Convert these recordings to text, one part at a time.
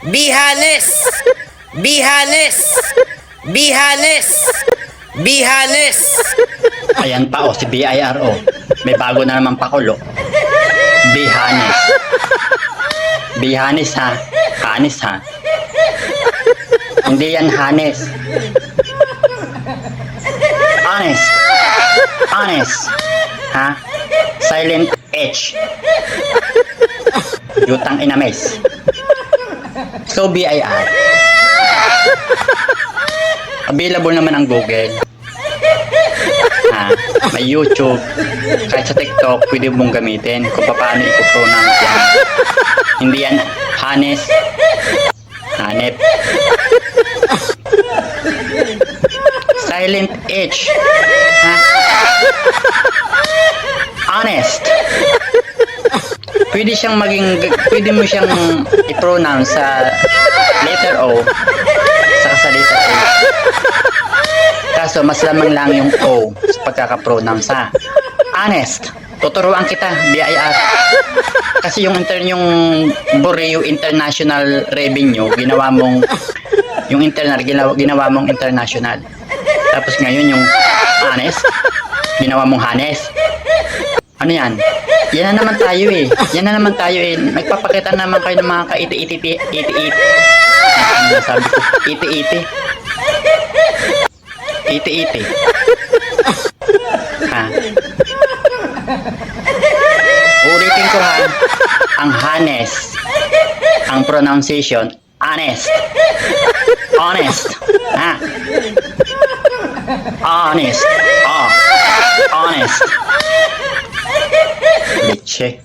Bihanes! Bihanes! Bihanes! Bihanes! Ayan pa si BIRO. May bago na naman pakulo. Bihanes. Bihanes ha. Hanes ha. Hindi yan hanes. Honest. Honest. Ha? Silent H. Yutang inames. So BIR. Available naman ang Google. Ha? May YouTube. Kahit sa TikTok, pwede mong gamitin kung paano i-pronounce yan. Hindi yan hanes. Hanep. Silent H. Ha? Honest. Pwede mo siyang i-pronounce sa letter O saka sa letter A. Kaso mas lamang lang yung O sa pagkaka-pronounce ha. Honest. Tuturuan kita, BIR. Kasi yung Bureau International Revenue, ginawa mong international. Tapos ngayon yung honest, ginawa mong hanes. Ano yan? Yan na naman tayo eh. Nagpapakita naman kayo ng mga ka-iti-iti. Ano sabi ko? Iti-iti. Iti-iti. Ha? Ulitin ko ha. Ang hanes. Ang pronunciation, honest. Honest. Ha? Honest. Oh. Honest. Leche.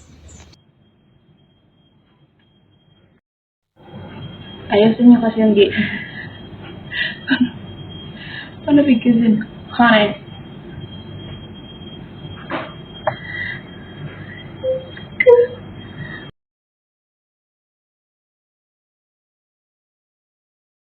Ayusin niyo kasi yung gate. Paano bigyan? Honest.